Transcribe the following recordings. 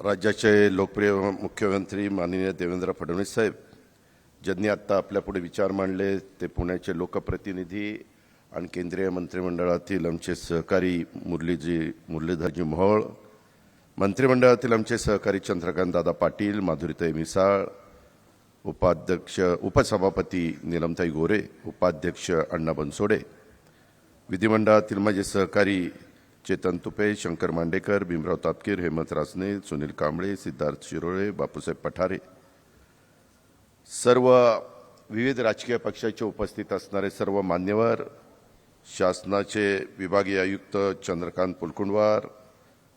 राज्याचे लोकप्रिय मुख्यमंत्री माननीय देवेंद्र फडणवीस साहेब ज्यांनी आत्ता आपल्यापुढे विचार मांडले ते पुण्याचे लोकप्रतिनिधी आणि केंद्रीय मंत्रिमंडळातील आमचे सहकारी मुरलीधरजी मोहोळ, मंत्रिमंडळातील आमचे सहकारी चंद्रकांतदादा पाटील, माधुरीताई मिसाळ, उपसभापती नीलमताई गोरे, उपाध्यक्ष अण्णा बनसोडे, विधिमंडळातील माझे सहकारी चेतन तुपे, शंकर मांडेकर, भीमराव तापकीर, हेमंत रासने, सुनील कांबळे, सिद्धार्थ शिरोळे, बापूसाहेब पठारे, सर्व विविध राजकीय पक्षाचे उपस्थित असणारे सर्व मान्यवर, शासनाचे विभागीय आयुक्त चंद्रकांत पुलकुंडवार,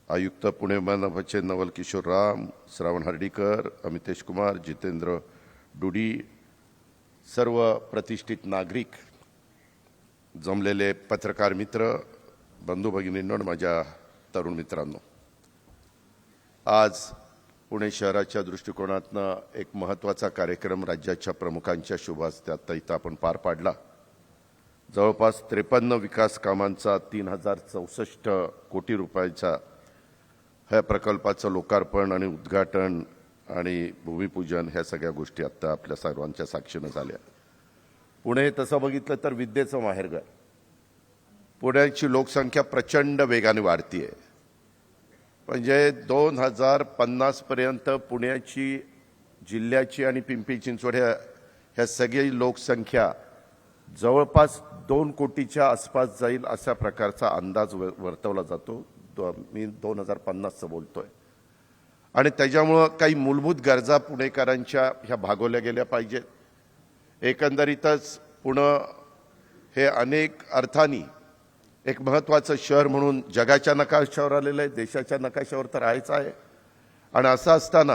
आयुक्त पुणे मनपाचे नवल किशोर राम, श्रावण हर्डीकर, अमितेश कुमार, जितेंद्र डुडी, सर्व प्रतिष्ठित नागरिक, जमलेले पत्रकार मित्र, बंधू भगिनींनो, माझ्या तरुण मित्रांनो, आज पुणे शहराच्या दृष्टिकोनातनं एक महत्त्वाचा कार्यक्रम राज्याच्या प्रमुखांच्या शुभ हस्ते आता इथं आपण पार पाडला. जवळपास 53 विकास कामांचा 3064 कोटी रुपयाचा ह्या प्रकल्पाचं लोकार्पण आणि उद्घाटन आणि भूमिपूजन ह्या सगळ्या गोष्टी आता आपल्या सर्वांच्या साक्षीनं झाल्या. पुणे तसं बघितलं तर विद्येचं माहेरघर. पुण्याची लोकसंख्या प्रचंड वेगाने वाढती आहे. म्हणजे 2050 पर्यंत पुण्याची, जिल्ह्याची आणि पिंपरी चिंचवड ह्या सगळी लोकसंख्या जवळपास 2 कोटीच्या आसपास जाईल अशा प्रकारचा अंदाज वर्तवला जातो. मी 2050चं बोलतोय. आणि त्याच्यामुळं काही मूलभूत गरजा पुणेकरांच्या ह्या भागवल्या गेल्या पाहिजेत. एकंदरीतच पुणे हे अनेक अर्थांनी एक महत्त्वाचं शहर म्हणून जगाच्या नकाशावर आलेलं आहे, देशाच्या नकाशावर तर आहेच आहे. आणि असं असताना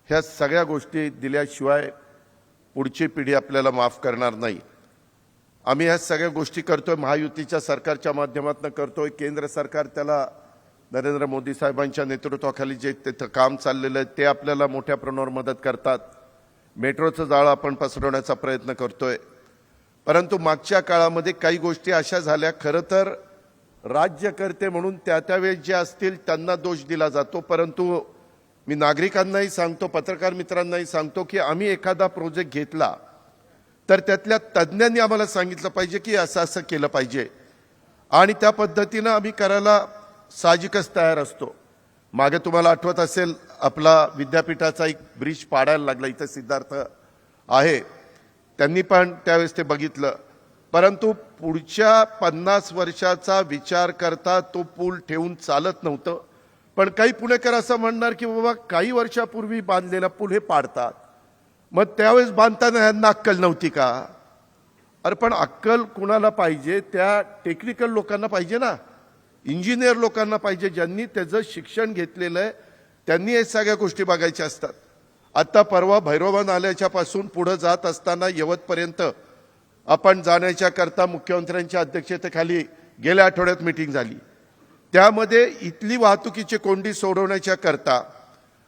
ह्या सगळ्या गोष्टी दिल्याशिवाय पुढची पिढी आपल्याला माफ करणार नाही. आम्ही ह्या सगळ्या गोष्टी करतोय, महायुतीच्या सरकारच्या माध्यमातून करतोय. केंद्र सरकार त्याला नरेंद्र मोदी साहेबांच्या नेतृत्वाखाली जे तिथं काम चाललेलं आहे ते आपल्याला मोठ्या प्रमाणावर मदत करतात. मेट्रोचं जाळं आपण पसरवण्याचा प्रयत्न करतोय. परंतु मागच्या काळामध्ये काही गोष्टी अशा झाल्या, खरं तर राज्यकर्ते म्हणून त्यावेळेस जे असतील त्यांना दोष दिला जातो. परंतु मी नागरिकांनाही सांगतो, पत्रकार मित्रांनाही सांगतो की आम्ही एखादा प्रोजेक्ट घेतला तर त्यातल्या तज्ज्ञांनी आम्हाला सांगितलं पाहिजे की असं असं केलं पाहिजे आणि त्या पद्धतीनं आम्ही करायला साहजिकच तयार असतो. मागे तुम्हाला आठवत असेल, आपला विद्यापीठाचा एक ब्रिज पाडायला लागला, इथं सिद्धार्थ आहे, त्यांनी पण त्यावेळेस ते बघितलं. परंतु पुढच्या 50 वर्षाचा विचार करता तो पूल ठेवून चालत नव्हतं. पण काही पुणेकर असं म्हणणार की बाबा काही वर्षापूर्वी बांधलेला पूल हे पाडतात, मग त्यावेळेस बांधताना ह्यांना अक्कल नव्हती का? अरे पण अक्कल कुणाला पाहिजे? त्या टेक्निकल लोकांना पाहिजे ना, इंजिनियर लोकांना पाहिजे, ज्यांनी त्याचं शिक्षण घेतलेलं आहे. त्यांनी हे सगळ्या गोष्टी बघायच्या असतात. आता परवा भैरवबन आल्याच्या पासून पुढे जात असताना यवतपर्यंत आपण जाण्याच्या करता मुख्यमंत्र्यांच्या अध्यक्षतेखाली गेल्या आठवड्यात मीटिंग झाली. त्यामध्ये इथली वाहतुकीची कोंडी सोडवण्याच्या करता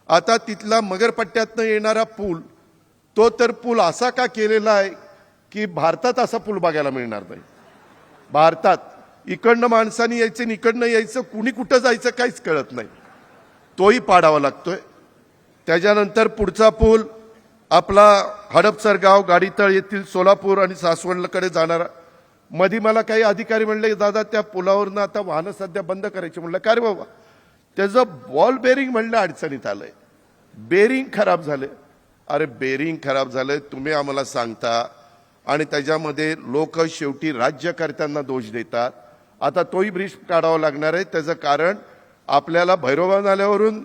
आता तिथला मगरपट्ट्यातनं येणारा पूल, तो तर पूल असा का केलेला आहे की भारतात असा पूल बघायला मिळणार नाही. भारतात इकडनं माणसांनी यायचं, इकडनं यायचं, कुणी कुठं जायचं काहीच कळत नाही. तोही पाडावा लागतोय. त्याच्यानंतर पुढचा पूल आपला हडपसर गाव, गाडीतळ येथील सोलापूर आणि सासवडकडे जाणारा. मध्ये मला काही अधिकारी म्हणले, दादा त्या पुलावरनं आता वाहनं सध्या बंद करायची. म्हणलं का रे बाबा? त्याचं बॉल बेरिंग म्हणलं अडचणीत आलंय, बेरिंग खराब झाले. अरे बेरिंग खराब झालंय तुम्ही आम्हाला सांगता आणि त्याच्यामध्ये लोक शेवटी राज्यकर्त्यांना दोष देतात. आता तोही ब्रिज काढावा लागणार आहे. त्याचं कारण आपल्याला भैरवबन आल्यावरून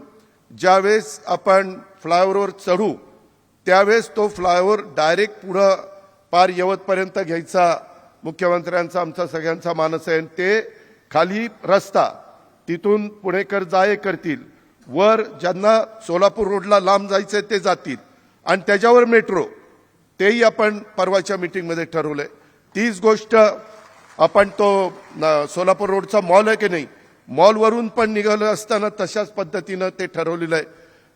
ज्यावेळेस आपण फ्लायओव्हरवर चढू त्यावेळेस तो फ्लायओव्हर डायरेक्ट पुढं पार यवतपर्यंत घ्यायचा मुख्यमंत्र्यांचा, आमचा सगळ्यांचा मानस आहे. ते खाली रस्ता तिथून पुणेकर जाय करतील, वर ज्यांना सोलापूर रोडला लांब जायचंय ते जातील आणि त्याच्यावर मेट्रो, तेही आपण परवाच्या मीटिंगमध्ये ठरवलंय. तीच गोष्ट आपण तो सोलापूर रोडचा मॉल आहे की नाही, मॉलवरून पण निघालं असताना तशाच पद्धतीनं ते ठरवलेलं आहे.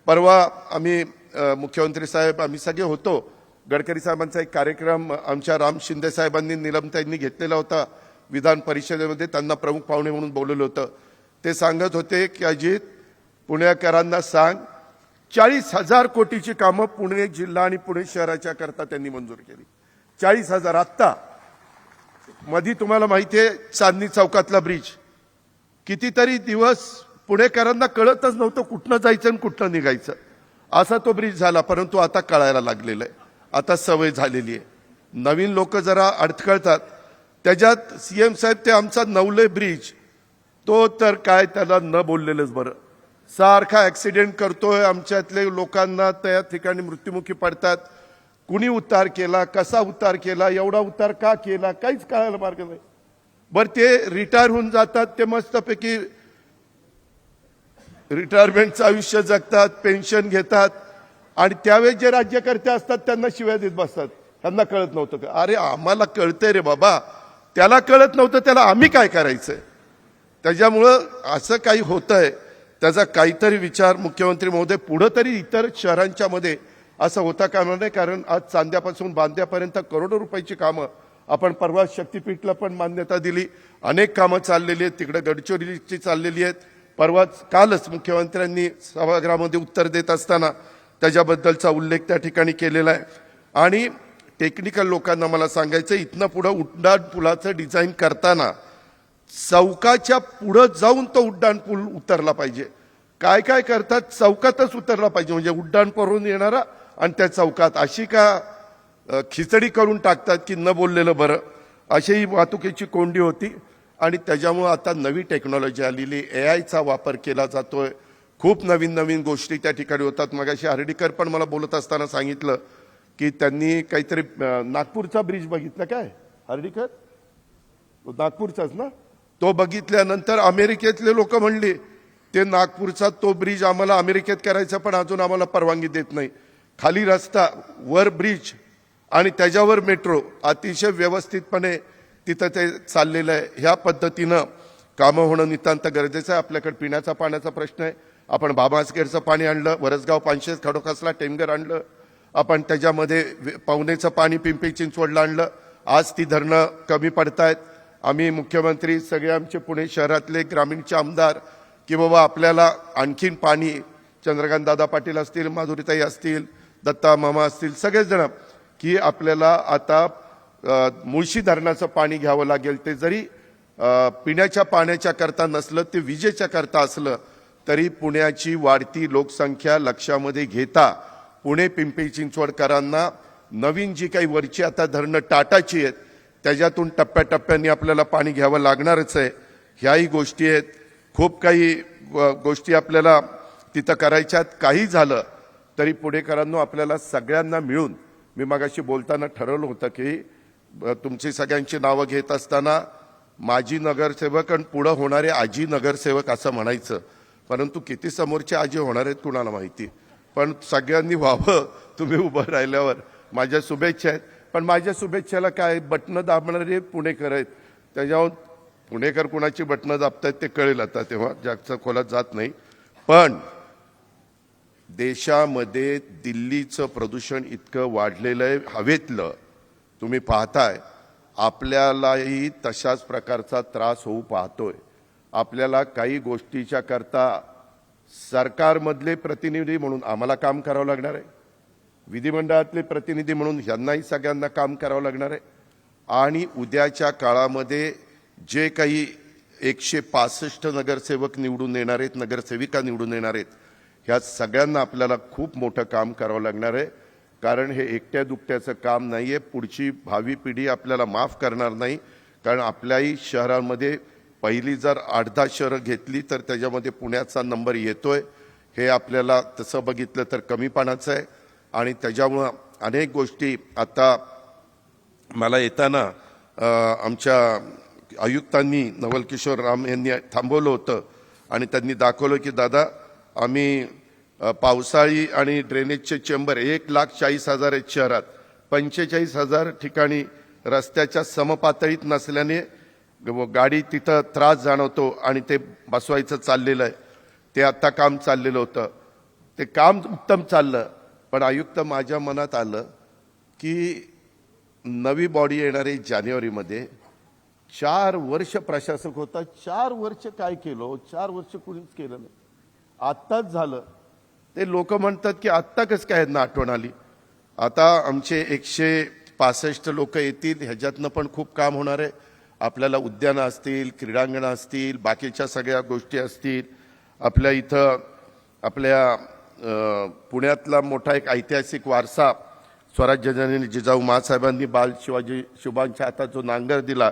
परवा आम्ही मुख्यमंत्री साहेब आम्ही सगळे होतो. गडकरी साहेबांचा एक कार्यक्रम आमच्या राम शिंदे साहेबांनी, नीलमताईंनी घेतलेला होता विधान परिषदेमध्ये. त्यांना प्रमुख पाहुणे म्हणून बोलवलं होतं. ते सांगत होते की अजित, पुणेकरांना सांग 40,000 कोटीची कामं पुणे जिल्हा आणि पुणे शहराच्या करता त्यांनी मंजूर केली. 40,000 आत्ता मधी तुम्हाला माहिती आहे चांदणी चौकातला ब्रिज कितीतरी दिवस पुणेकरांना कळतच नव्हतं कुठनं जायचं आणि कुठनं निघायचं. असा तो ब्रिज झाला, परंतु आता कळायला लागलेला आहे, आता सवय झालेली आहे. नवीन लोक जरा अडखळतात. त्याच्यात सीएम साहेब ते आमचा नवले ब्रिज तो तर काय त्याला न बोललेलंच बरं. सारखा ऍक्सिडेंट करतोय, आमच्यातले लोकांना त्या ठिकाणी मृत्युमुखी पडतात. कुणी उतार केला, कसा उतार केला, एवढा उतार का केला, काहीच कळायला मार्ग नाही. बरं ते रिटायर होऊन जातात, ते मस्तपैकी रिटायरमेंटचं आयुष्य जगतात, पेन्शन घेतात आणि त्यावेळेस जे राज्यकर्ते असतात त्यांना शिव्या देत बसतात. त्यांना कळत नव्हतं का? अरे आम्हाला कळतंय रे बाबा, त्याला कळत नव्हतं, त्याला आम्ही काय करायचंय? त्याच्यामुळं असं काही होतंय, त्याचा काहीतरी विचार मुख्यमंत्री महोदय पुढं तरी इतर शहरांच्या मध्ये असं होता कामा नये. कारण आज चांद्यापासून बांद्यापर्यंत करोडो रुपयाची कामं आपण परवा शक्तीपीठला पण मान्यता दिली. अनेक कामं चाललेली आहेत, तिकडे गडचिरोलीची चाललेली आहेत. परवाच कालच मुख्यमंत्र्यांनी सभागृहामध्ये उत्तर देत असताना त्याच्याबद्दलचा उल्लेख त्या ठिकाणी केलेला आहे. आणि टेक्निकल लोकांना मला सांगायचं, इथनं पुढं उड्डाण पुलाचं डिझाईन करताना चौकाच्या पुढं जाऊन तो उड्डाण पूल उतरला पाहिजे. काय काय करतात, चौकातच उतरला पाहिजे, म्हणजे उड्डाण करून येणारा आणि त्या चौकात अशी का खिचडी करून टाकतात की न बोललेलं बरं. अशी वाहतुकीची कोंडी होती. आणि त्याच्यामुळे आता नवी टेक्नॉलॉजी आलेली, एआयचा वापर केला जातोय. खूप नवीन नवीन गोष्टी त्या ठिकाणी होतात. मगाशी हर्डीकर पण मला बोलत असताना सांगितलं की त्यांनी काहीतरी नागपूरचा ब्रिज बघितला. काय हर्डीकर? नागपूरचाच ना? तो बघितल्यानंतर अमेरिकेतले लोक म्हणले ते नागपूरचा तो ब्रिज आम्हाला अमेरिकेत करायचा, पण अजून आम्हाला परवानगी देत नाही. खाली रस्ता, वर ब्रिज आणि त्याच्यावर मेट्रो, अतिशय व्यवस्थितपणे तिथं ते चाललेलं आहे. ह्या पद्धतीनं कामं होणं नितांत गरजेचं आहे. आपल्याकडे पिण्याचा पाण्याचा प्रश्न आहे. आपण बाबासगेरचं पाणी आणलं, वरसगाव पानशेत खडोकासला टेमघर आणलं, आपण त्याच्यामध्ये पावनेचं पाणी पिंपरी चिंचवडला आणलं. आज ती धरणं कमी पडतायत. आम्ही मुख्यमंत्री, सगळे आमचे पुणे शहरातले ग्रामीणचे आमदार की बाबा आपल्याला आणखीन पाणी, चंद्रकांत दादा पाटील असतील, माधुरीताई असतील, दत्ता मामा असतील, सगळेच जण की आपल्याला आता मुळशी धरणाचं पाणी घ्यावं लागेल. ते जरी पिण्याच्या पाण्याच्या करता नसलं, ते विजेच्या करता असलं तरी पुण्याची वाढती लोकसंख्या लक्षामध्ये घेता पुणे पिंपरी चिंचवडकरांना नवीन जी काही वरची आता धरणं टाटाची आहेत त्याच्यातून टप्प्याटप्प्यांनी आपल्याला पाणी घ्यावं लागणारच आहे. ह्याही गोष्टी आहेत. खूप काही गोष्टी आपल्याला तिथं करायच्यात. काही झालं तरी पुणेकरांनो आपल्याला सगळ्यांना मिळून, मी मगाशी बोलताना ठरवलं होतं की तुमची सगळ्यांची नावं घेत असताना माजी नगरसेवक आणि पुढं होणारे आजी नगरसेवक असं म्हणायचं, परंतु किती समोरचे आजी होणार आहेत कुणाला माहिती. पण सगळ्यांनी व्हावं तुम्ही उभं राहिल्यावर. माझ्या शुभेच्छा आहेत. पण माझ्या शुभेच्छेला काय, बटणं दाबणारे पुणेकर आहेत. त्याच्यावर पुणेकर कुणाची बटणं दाबतायत ते कळेल आता, तेव्हा जागच्या खोलात जात नाही. पण देशामध्ये दिल्लीचं प्रदूषण इतकं वाढलेलं आहे हवेतलं, तुम्ही पाहताय. आपल्यालाही तशाच प्रकारचा त्रास होऊ पाहतोय. आपल्याला काही गोष्टीच्या करता सरकारमधले प्रतिनिधी म्हणून आम्हाला काम करावं लागणार आहे, विधिमंडळातले प्रतिनिधी म्हणून यांनाही सगळ्यांना काम करावं लागणार आहे. आणि उद्याच्या काळामध्ये जे काही 165 नगरसेवक निवडून येणार आहेत, नगरसेविका निवडून येणार आहेत, ह्या सगळ्यांना आपल्याला खूप मोठं काम करावं लागणार आहे. कारण हे एकट्या दुकट्याचं काम नाही आहे. पुढची भावी पिढी आपल्याला माफ करणार नाही. कारण आपल्याही शहरांमध्ये पहिली जर 8-10 शहरं घेतली तर त्याच्यामध्ये पुण्याचा नंबर येतोय. हे आपल्याला तसं बघितलं तर कमीपणाचं आहे. आणि त्याच्यामुळं अनेक गोष्टी आता मला येताना आमच्या आयुक्तांनी नवल किशोर राम यांनी थांबवलं होतं आणि त्यांनी दाखवलं की दादा आम्ही पावसाळी आणि ड्रेनेजचे चेंबर 1,40,000 आहेत शहरात. 45,000 ठिकाणी रस्त्याच्या समपातळीत नसल्याने गाडी तिथं त्रास जाणवतो आणि ते बसवायचं चाललेलं आहे. ते आता काम चाललेलं होतं. ते काम उत्तम चाललं. पण आयुक्त माझ्या मनात आलं की नवी बॉडी येणार आहे जानेवारीमध्ये. 4 वर्ष प्रशासक होता. 4 वर्ष काय केलं? 4 वर्ष कुणीच केलं नाही. आत्ताच झालं. ते लोक म्हणतात की आत्ता कसं काय यांना आठवण आली. आता आमचे 165 लोक येतील, ह्याच्यातनं पण खूप काम होणार आहे. आपल्याला उद्यानं असतील, क्रीडांगणं असतील, बाकीच्या सगळ्या गोष्टी असतील. आपल्या इथं आपल्या पुण्यातला मोठा एक ऐतिहासिक वारसा स्वराज्य जननी जिजाऊ माँसाहेबांनी बाल शिवाजी शुभांच्या हातात जो नांगर दिला,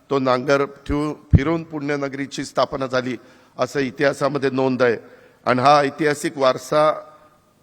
तो नांगर फिरून पुण्यनगरीची स्थापना झाली असं इतिहासामध्ये नोंद आहे. आणि हा ऐतिहासिक वारसा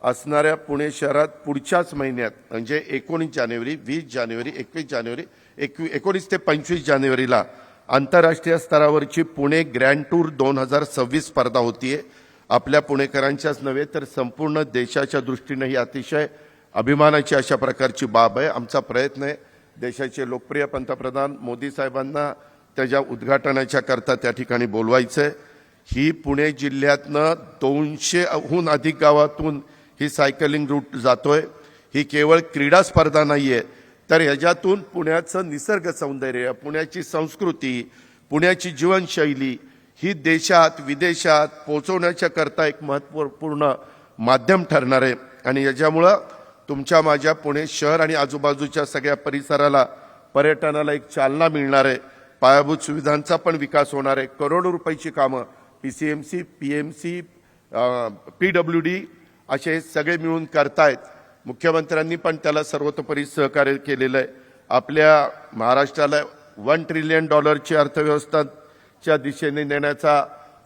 असणाऱ्या पुणे शहरात पुढच्याच महिन्यात म्हणजे 19 जानेवारी, 20 जानेवारी, 21 जानेवारी, 19 ते 25 जानेवारीला आंतरराष्ट्रीय स्तरावरची पुणे ग्रँड टूर 2026 स्पर्धा होतीये. आपल्या पुणेकरांच्याच नव्हे तर संपूर्ण देशाच्या दृष्टीने ही अतिशय अभिमानाची अशा प्रकारची बाब आहे. आमचा प्रयत्न आहे देशाचे लोकप्रिय पंतप्रधान मोदी साहेबांना त्याच्या उद्घाटनाच्या करता त्या ठिकाणी बोलवायचं आहे. ही पुणे जिल्ह्यातनं 200हून अधिक गावातून ही सायकलिंग रूट जातोय. ही केवळ क्रीडा स्पर्धा नाहीये, तर ह्याच्यातून पुण्याचं निसर्ग सौंदर्य, पुण्याची संस्कृती, पुण्याची जीवनशैली ही देशात विदेशात पोहोचवण्याच्या करता एक महत्त्वपूर्ण माध्यम ठरणार आहे. आणि याच्यामुळं तुमच्या माझ्या पुणे शहर आणि आजूबाजूच्या सगळ्या परिसराला पर्यटनाला एक चालना मिळणार आहे. पायाभूत सुविधांचा पण विकास होणार आहे. करोडो रुपयाची कामं PCMC, PMC, PWD असे सगळे मिळून करतायत. मुख्यमंत्र्यांनी पण त्याला सर्वतोपरी सहकार्य केलेलं आहे. आपल्या महाराष्ट्राला $1 ट्रिलियन अर्थव्यवस्थेच्या दिशेने नेण्याचा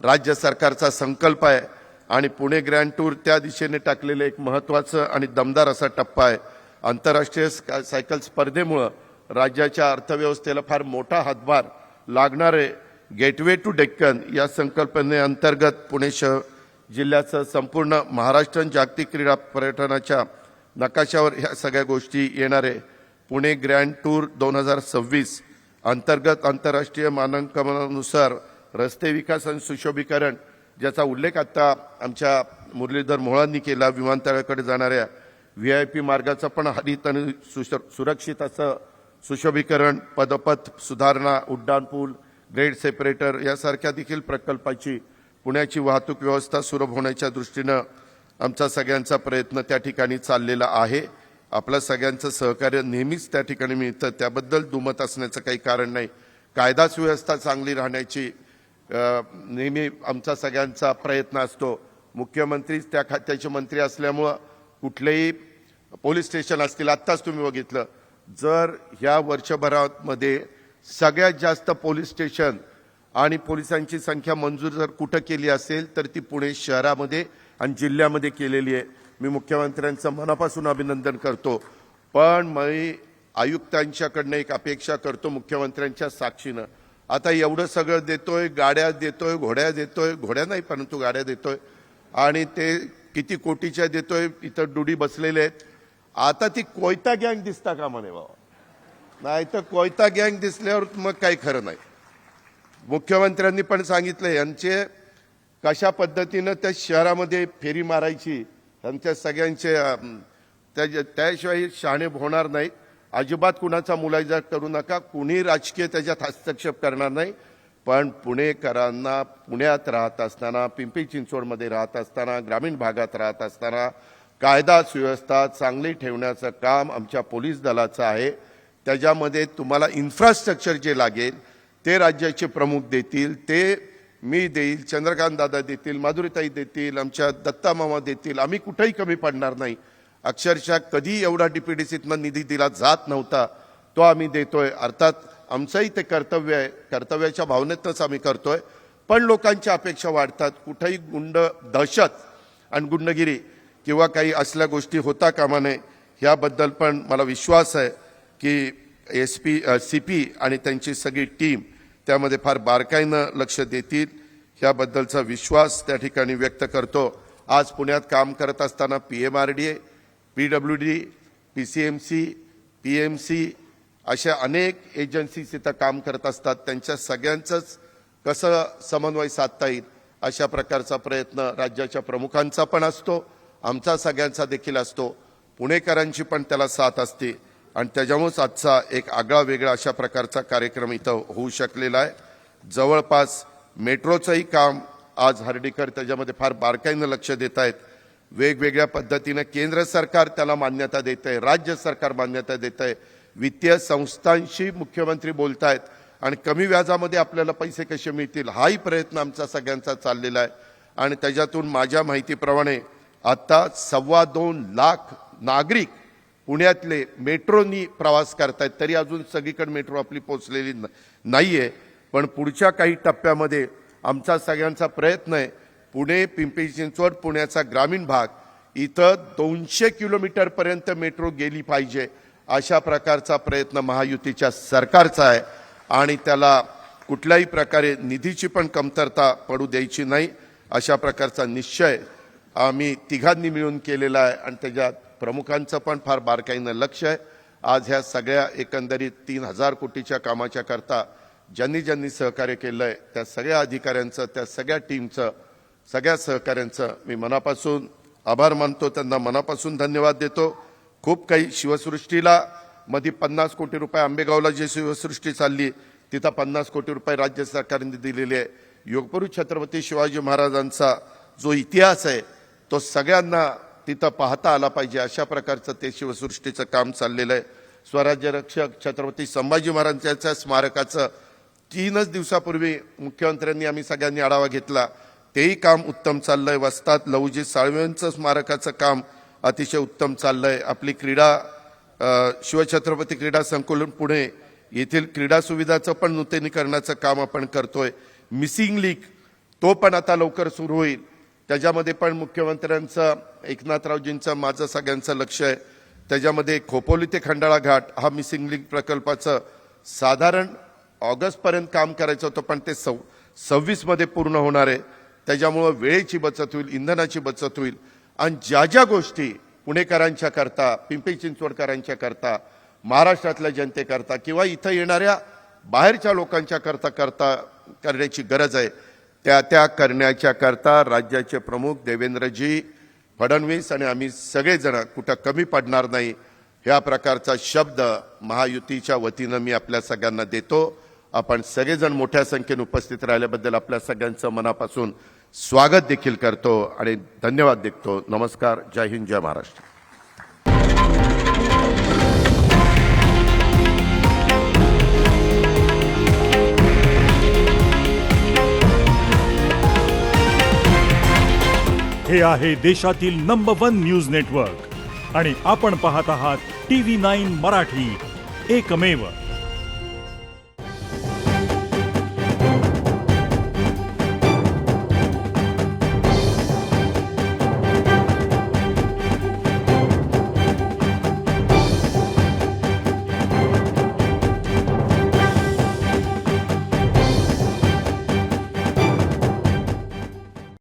राज्य सरकारचा संकल्प आहे आणि पुणे ग्रँड टूर त्या दिशेने टाकलेलं एक महत्त्वाचं आणि दमदार असा टप्पा आहे. आंतरराष्ट्रीय सायकल स्पर्धेमुळं राज्याच्या अर्थव्यवस्थेला फार मोठा हातभार लागणार आहे. गेटवे टू डेक्कन या संकल्पनेअंतर्गत पुणे शहर जिल्ह्याचं संपूर्ण महाराष्ट्र जागतिक क्रीडा पर्यटनाच्या नकाशावर ह्या सगळ्या गोष्टी येणार आहे. पुणे ग्रँड टूर 2026 अंतर्गत आंतरराष्ट्रीय मानांकनानुसार रस्ते विकास आणि सुशोभीकरण, ज्याचा उल्लेख आता आमच्या मुरलीधर मोहोळांनी केला, विमानतळाकडे जाणाऱ्या VIP मार्गाचं पण हरित आणि सुरक्षित असं सुशोभीकरण, पदपथ सुधारणा, उड्डाणपूल, ग्रेड सेपरेटर यासारख्या देखील प्रकल्पाची पुण्याची वाहतूक व्यवस्था सुलभ होण्याच्या दृष्टीनं आमचा सगळ्यांचा प्रयत्न त्या ठिकाणी चाललेला आहे. आपलं सगळ्यांचं सहकार्य नेहमीच त्या ठिकाणी मिळतं, त्याबद्दल दुमत असण्याचं काही कारण नाही. कायदा सुव्यवस्था चांगली राहण्याची नेहमी आमचा सगळ्यांचा प्रयत्न असतो. मुख्यमंत्रीच त्या खात्याचे मंत्री असल्यामुळं कुठलेही पोलीस स्टेशन असतील, आत्ताच तुम्ही बघितलं, जर ह्या वर्षभरामध्ये सगळ्यात जास्त पोलीस स्टेशन आणि पोलिसांची संख्या मंजूर जर कुठं केली असेल तर ती पुणे शहरामध्ये आणि जिल्ह्यामध्ये केलेली आहे. मी मुख्यमंत्र्यांचं मनापासून अभिनंदन करतो. पण मी आयुक्तांच्याकडनं एक अपेक्षा करतो मुख्यमंत्र्यांच्या साक्षीनं. आता एवढं सगळं देतोय, गाड्या देतोय, घोड्या देतोय, घोड्या नाही परंतु गाड्या देतोय, आणि ते किती कोटीच्या देतोय. इथं डुडी बसलेले आहेत. आता ती कोयता गँग दिसता का म्हणे बाबा, नाही तर कोयता गँग दिसल्यावर मग काही खरं नाही. मुख्यमंत्र्यांनी पण सांगितलं यांचे कशा पद्धतीनं त्या शहरामध्ये फेरी मारायची, त्यांच्या सगळ्यांचे त्याशिवाय शहाणे होणार नाही. अजिबात कुणाचा मुलायजा करू नका, कुणी राजकीय त्याच्यात हस्तक्षेप करणार नाही. पण पुणेकरांना पुण्यात राहत असताना, पिंपरी चिंचवडमध्ये राहत असताना, ग्रामीण भागात राहत असताना कायदा सुव्यवस्था चांगली ठेवण्याचं काम आमच्या पोलीस दलाचं आहे. त्याच्यामध्ये तुम्हाला इन्फ्रास्ट्रक्चर जे लागेल ते राज्याचे प्रमुख देतील, ते मी देईल, चंद्रकांत दादा देतील, माधुरीताई देतील, आमच्या दत्ता मामा देतील. आम्ही कुठेही कमी पडणार नाही. अक्षरशः कधी एवढा DPDCतनं निधी दिला जात नव्हता, तो आम्ही देतोय. अर्थात आमचंही ते कर्तव्य आहे, कर्तव्याच्या भावनेतच आम्ही करतोय. पण लोकांच्या अपेक्षा वाढतात. कुठेही दहशत आणि गुंडगिरी किंवा काही असल्या गोष्टी होता कामा नये. ह्याबद्दल पण मला विश्वास आहे की CP आणि त्यांची सगळी टीम त्यामध्ये फार बारकाईनं लक्ष देतील. ह्याबद्दलचा विश्वास त्या ठिकाणी व्यक्त करतो. आज पुण्यात काम करत असताना PMRDA, PWD, PCMC, PMC अशा अनेक एजन्सीज इथं काम करत असतात. त्यांच्या सगळ्यांचंच कसं समन्वय साधता येईल अशा प्रकारचा प्रयत्न राज्याच्या प्रमुखांचा पण असतो, आमचा सगळ्यांचा देखील असतो. पुणेकरांची पण त्याला साथ असते आणि त्याच्यामुळेच आजचा एक आगळा वेगळा अशा प्रकारचा कार्यक्रम इथं होऊ शकलेला आहे. जवळपास मेट्रोचंही काम आज हर्डीकर त्याच्यामध्ये फार बारकाईनं लक्ष देत आहेत. वेगवेगळ्या पद्धतीने केंद्र सरकार त्याला मान्यता देत आहे, राज्य सरकार मान्यता देत आहे, वित्तीय संस्थांशी मुख्यमंत्री बोलत आहेत आणि कमी व्याजामध्ये आपल्याला पैसे कसे मिळतील हाही प्रयत्न आमचा सगळ्यांचा चाललेला आहे. आणि त्याच्यातून माझ्या माहितीप्रमाणे आता 2.25 लाख नागरिक पुण्यातले मेट्रोनी प्रवास करतायत. तरी अजून सगळीकडे मेट्रो आपली पोहोचलेली नाहीये, पण पुढच्या काही टप्प्यामध्ये आमचा सगळ्यांचा प्रयत्न आहे पुणे, पिंपरी चिंचवड, पुण्याचा ग्रामीण भाग इथं 200 किलोमीटरपर्यंत मेट्रो गेली पाहिजे अशा प्रकारचा प्रयत्न महायुतीच्या सरकारचा आहे आणि त्याला कुठल्याही प्रकारे निधीची पण कमतरता पडू द्यायची नाही अशा प्रकारचा निश्चय आम्ही तिघांनी मिळून केलेला आहे आणि त्याच्यात प्रमुखांचं पण फार बारकाईनं लक्ष आहे. आज ह्या सगळ्या एकंदरीत 3,000 कोटीच्या कामाच्या करता ज्यांनी ज्यांनी सहकार्य केलं आहे त्या सगळ्या अधिकाऱ्यांचं, त्या सगळ्या टीमचं, सगळ्या सहकाऱ्यांचं मी मनापासून आभार मानतो, त्यांना मनापासून धन्यवाद देतो. खूप काही शिवसृष्टीला मध्ये 50 कोटी रुपये आंबेगावला जी शिवसृष्टी चालली तिथं 50 कोटी रुपये राज्य सरकारने दिलेले आहे. योगपुरी छत्रपती शिवाजी महाराजांचा जो इतिहास आहे तो सगळ्यांना तिथं पाहता आला पाहिजे अशा प्रकारचं ते शिवसृष्टीचं काम चाललेलं आहे. स्वराज्य रक्षक छत्रपती संभाजी महाराजांच्या स्मारकाचं 3 दिवसापूर्वी मुख्यमंत्र्यांनी आम्ही सगळ्यांनी आढावा घेतला, तेही काम उत्तम चाललंय. वस्तात लहुजी साळवेंचं स्मारकाचं काम अतिशय उत्तम चाललंय. आपली शिवछत्रपती क्रीडा संकुलन पुणे येथील क्रीडा सुविधाचं पण नूतनीकरणाचं काम आपण करतोय. मिसिंग लिंक तो पण आता लवकर सुरू होईल, त्याच्यामध्ये पण मुख्यमंत्र्यांचं, एकनाथरावजींचं, माझं सगळ्यांचं लक्ष आहे. त्याच्यामध्ये खोपोली ते खंडाळा घाट हा मिसिंग लिंक प्रकल्पाचं साधारण ऑगस्टपर्यंत काम करायचं होतं, पण ते 26 मध्ये पूर्ण होणार आहे. त्याच्यामुळं वेळेची बचत होईल, इंधनाची बचत होईल आणि ज्या ज्या गोष्टी पुणेकरांच्या करता, पिंपरी चिंचवडकरांच्या करता, महाराष्ट्रातल्या जनतेकरता किंवा इथं येणाऱ्या बाहेरच्या लोकांच्या करता करण्याची गरज आहे त्या करण्याच्या करता राज्याचे प्रमुख देवेंद्रजी फडणवीस आणि आम्ही सगळेजण कुठं कमी पडणार नाही ह्या प्रकारचा शब्द महायुतीच्या वतीनं मी आपल्या सगळ्यांना देतो. आपण सगळेजण मोठ्या संख्येने उपस्थित राहिल्याबद्दल आपल्या सगळ्यांचं मनापासून स्वागत देखील करतो आणि धन्यवाद देतो. नमस्कार. जय हिंद, जय महाराष्ट्र. हे आहे देशातील नंबर 1 न्यूज नेटवर्क आणि आपण पाहत आहात TV9 मराठी, एकमेव.